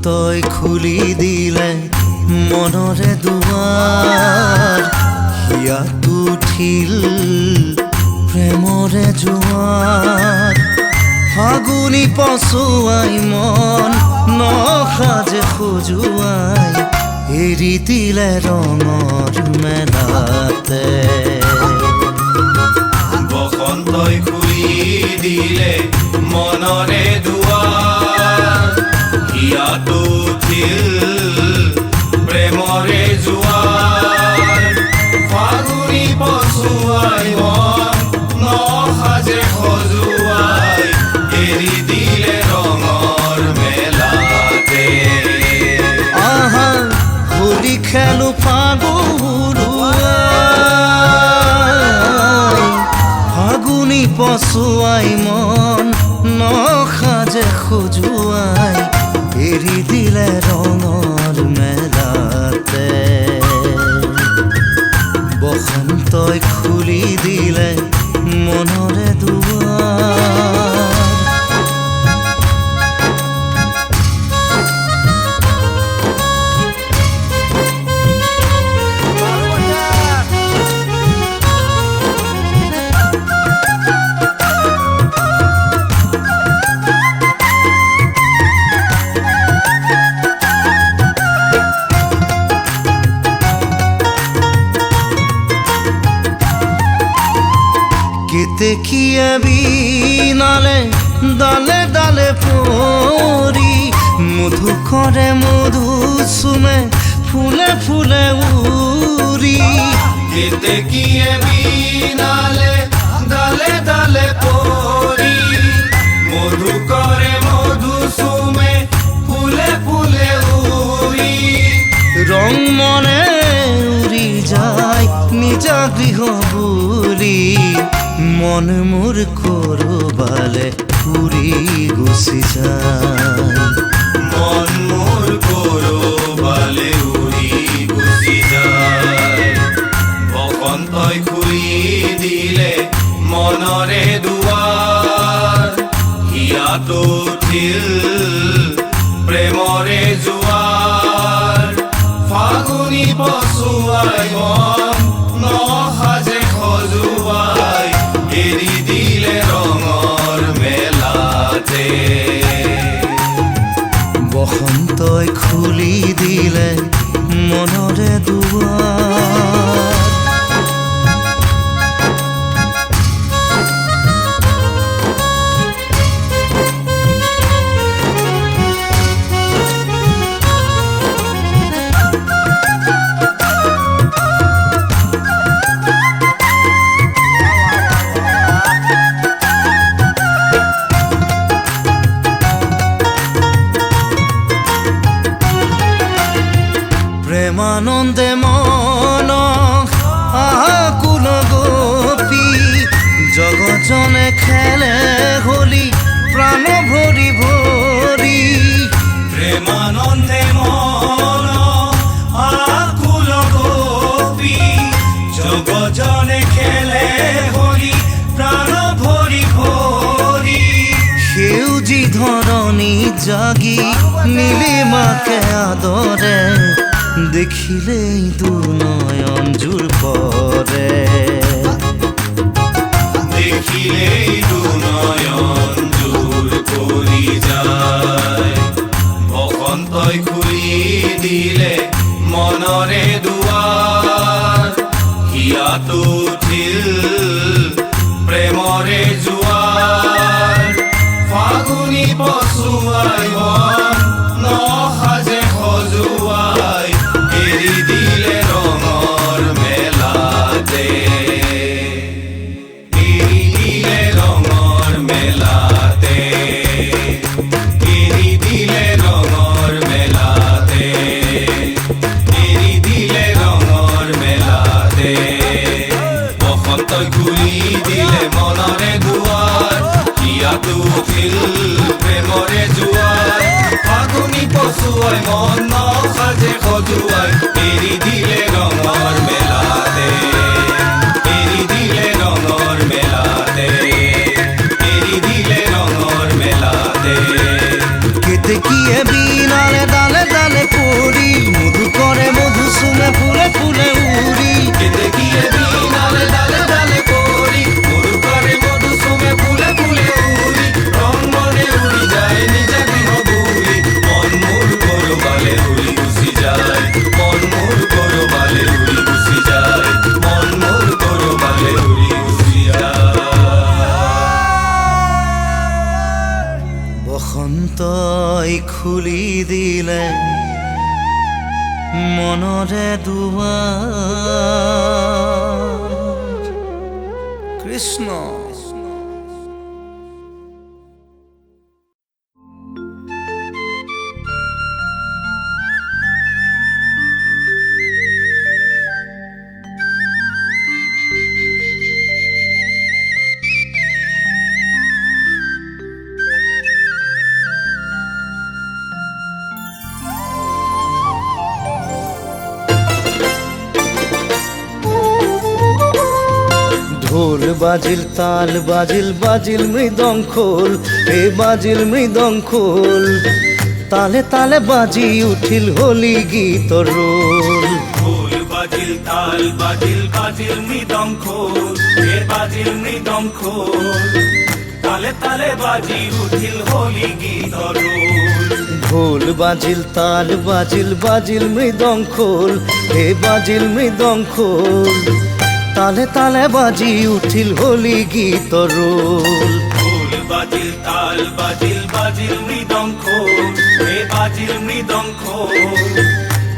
তই খুলি দিলে মনৰে দুৱাৰ হিয়াত উঠিল প্ৰেমৰে জোৱাৰ ফাগুনি পচুৱাই মন নসাজে খজুৱাই এৰি দিলে ৰঙৰ মেলাতে বসন্তই খুলি দিলে মনৰে দুৱাৰ হিয়াত উঠিল প্ৰেমৰে জোৱাৰ ফাগুনি পচুৱাই মন নসাজে খজুৱাই এৰি দিলে ৰঙৰ মেলাতে আহা হোলী খেলো ফাগুনি পচুৱাই মন নসাজে খজুৱাই এৰি দিলে ৰঙৰ মেলাতে বসন্তই খুলি দিলে মনৰে দুৱাৰ দেখিয়ে বিনালে ডালে ডালে পৰি মধু কৰে মধু চুমে ফুলে ফুলে উৰি দেখিয়ে বিনালে ডালে ডালে পৰি মধু কৰে মধু চুমে ফুলে ফুলে উৰি ৰং মনে উৰি যায় নিজা গৃহ বুলি মন মোৰ কৰবালে উৰি গুচি যায় মন মোৰ কৰবালে উৰি গুচি যায় বসন্তই খুলি দিলে মনৰে দুৱাৰ হিয়াত উঠিল প্ৰেমৰে জোৱাৰ ফাগুনি পচুৱাই মন নসাজে খজুৱাই এৰি দিলে ৰঙৰ মেলাতে বসন্তই খুলি দিলে মনৰে দুৱাৰ প্ৰেমানন্দে মন আকুল গোপী জগতজনে খেলে হোলী প্ৰাণ ভৰি ভৰি প্ৰেমানন্দে মন আকুল গোপী জগতজনে খেলে হোলী প্ৰাণ ভৰি ভৰি সেউজী ধৰণী জাগি নীলিমাকে আদৰে দেখিলেই দুনয়ন জোৰ পৰে দেখিলেই দুনয়ন জোৰ পৰি যায় বসন্তই খুলি দিলে মনৰে দুৱাৰ হিয়াত উঠিল প্ৰেমৰে জোৱাৰ ফাগুনি পচুৱাই মন নসাজে খজুৱাই এৰি দিলে ৰঙৰ মেলাতে এৰি দিলে ৰঙৰ মেলাতে এৰি দিলে ৰঙৰ মেলাতে এৰি দিলে ৰঙৰ মেলাতে বসন্তই খুলি দিলে মনৰে দুৱাৰ হিয়াত উঠিল প্ৰেমৰে জোৱাৰ ফাগুনি পচুৱাই মন নসাজে খজুৱাই এৰি দিলে ৰঙৰ মেলাতে এৰি দিলে ৰঙৰ মেলাতে এৰি দিলে ৰঙৰ মেলাতে কেতেকীয়ে বিনালে তই খুলি দিলে মনৰে দুৱাৰ কৃষ্ণ। ঢোল বাজিল তাল বাজিল বাজিল মৃদং খোল, হে বাজিল মৃদং খোল, তালে তালে বাজি উঠিল হোলি গীত রোল। ঢোল বাজিল তাল বাজিল বাজিল মৃদং খোল, হে বাজিল মৃদং খোল, তালে তালে বাজি উঠিল হোলি গীত রোল। ঢোল বাজিল তাল বাজিল বাজিল মৃদং খোল, হে বাজিল মৃদং খোল, তালে তালে বাজি উঠিল হোলি গীত রোল। ঢোল বাজিল তাল বাজিল বাজিল মৃদং খোল, হে বাজিল মৃদং খোল,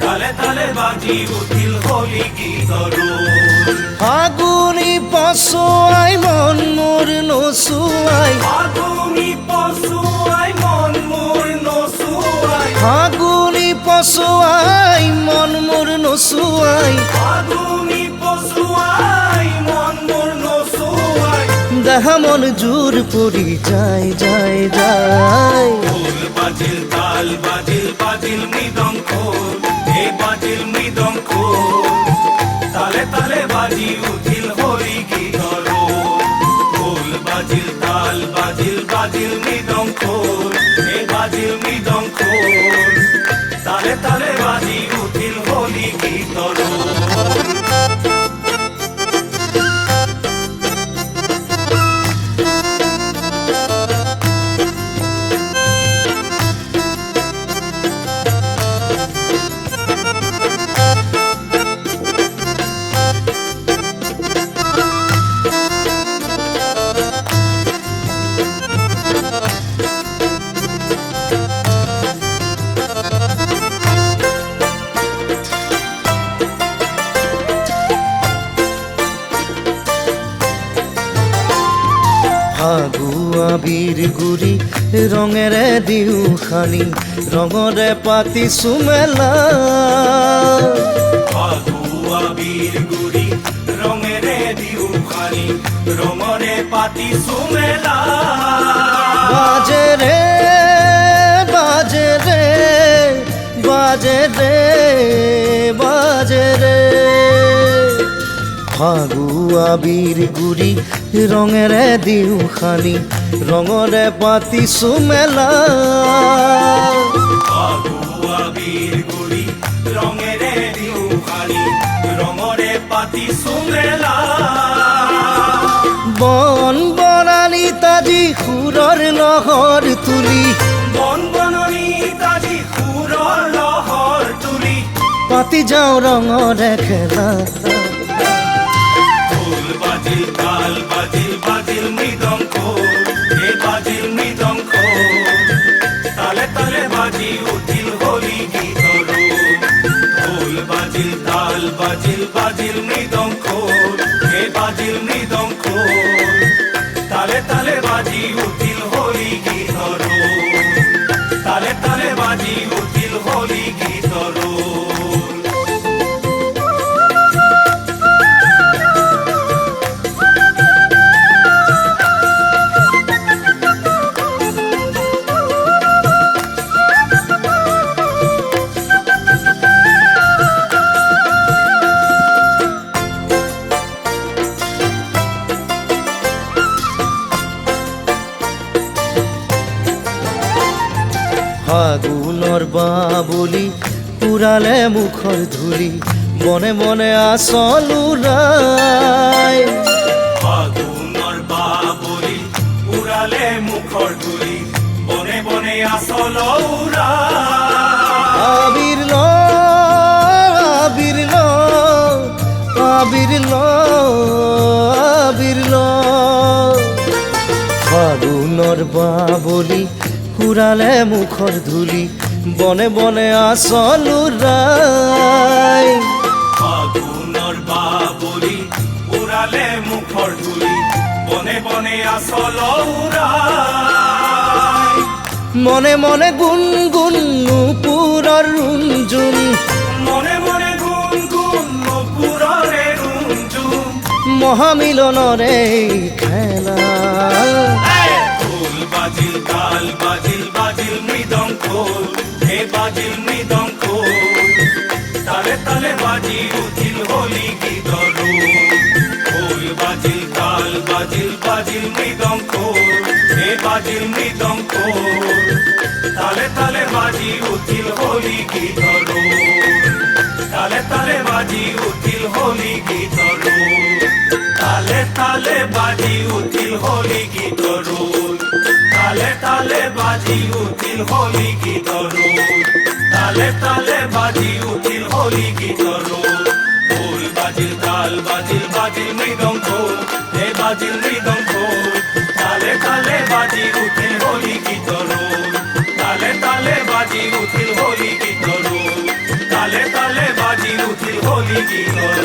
তালে তালে বাজি উঠিল হোলি গীত রোল। ফাগুনি পছুৱাই মন মোৰ নচুৱাই, ফাগুনি পছুৱাই মন মোৰ নচুৱাই, ফাগুনি পছুৱাই মন মোৰ নচুৱাই, ফাগুনি পছুৱাই মন মোৰ নচুৱাই, দেহা মন জোৰ পৰি যায় যায় যায়। ঢোল বাজিল তাল বাজিল বাজিল মৃদং খোল, হে বাজিল মৃদং খোল, তালে তালে বাজি উঠিল হোলি গীত রোল। ঢোল বাজিল তাল বাজিল বাজিল মৃদং খোল, হে বাজিল মৃদং খোল, তালে তালে বাজি উঠিল হোলি গীত রোল। ফাগুৱা বীৰ গুৰি ৰঙেৰে দিওঁ খানি, ৰঙৰে পাতিছো মেলা। ফাগুৱা বীৰ গুৰি ৰঙেৰে দিও খানি, ৰঙৰে পাতিছো মেলা। বাজে ৰে বাজে ৰে বাজে ৰে বাজে ৰে, ফাগুৱা বীৰ গুৰি ৰঙেৰে দিওঁ খানি, ৰঙৰে পাতিছো মেলা। ফাগুৱা বীৰ গুৰি ৰঙেৰে দিও খানি, ৰঙৰে পাতিছো মেলা। বন বনানী তাজি সুৰৰ লহৰ তুলি, বন বননি তাজি সুৰৰ লহৰ তুলি, পাতি যাওঁ ৰঙৰে খেলা। ঢোল বাজিল তাল বাজিল বাজিল মৃদং খোল, হে বাজিল মৃদং খোল, তালে তালে বাজি উঠিল হোলি গীত রোল। ঢোল বাজিল তাল বাজিল বাজিল মৃদং খোল, হে বাজিল মৃদং খোল, তালে তালে বাজি উঠিল হোলি গীত রোল। তালে তালে বাজি উঠিল হোলি গীত রোল। ফাগুনৰ বাবলি পুৰালে মুখৰ ধূলি, মনে মনে আচল উৰাই। ফাগুনৰ বাবলি উৰালে মুখৰ ধূলি, বনে বনে আচল উৰা। আবিৰ ল আবিৰ ল আবিৰ ল আবিৰ ল, ফাগুনৰ বাবলি উড়ালে মুখৰ ধুলি বনে বনে আসল উড়াই ফাগুনৰ বাবলি উড়ালে মুখৰ ধূলি বনে বনে আসল উড়াই মনে মনে গুণ গুণ নুপুৰৰ ৰুণজুণ মনে মনে গুণ গুণ নপুৰৰে ৰুঞ্জুম মহামিলনৰে খেলা ঢোল বাজিল তাল বাজিল বাজিল মৃদঙ্গ হে বাজিল মৃদঙ্গ তালে তালে বাজি উঠিল হোলি গীতৰ ঢোল বাজিল তাল বাজিল বাজিল মৃদঙ্গ হে বাজিল মৃদঙ্গ তালে তালে বাজি উঠিল হোলি গীতৰ তালে তালে বাজি উঠিল হোলি গীতৰ তালে তালে বাজি উঠিল হোলি গীতৰ তালে তালে বাজি উঠিল হোলি গীতৰ তালে তালে বাজি উঠিল হোলি গীতৰ ঢোল বাজিল তাল বাজিল বাজিল মৃদঙ্গ হে বাজিল মৃদঙ্গ তালে তালে বাজি উঠিল হোলি গীতৰ তালে তালে বাজি উঠিল হোলি গীতৰ তালে তালে বাজি উঠিল হোলি গীতৰ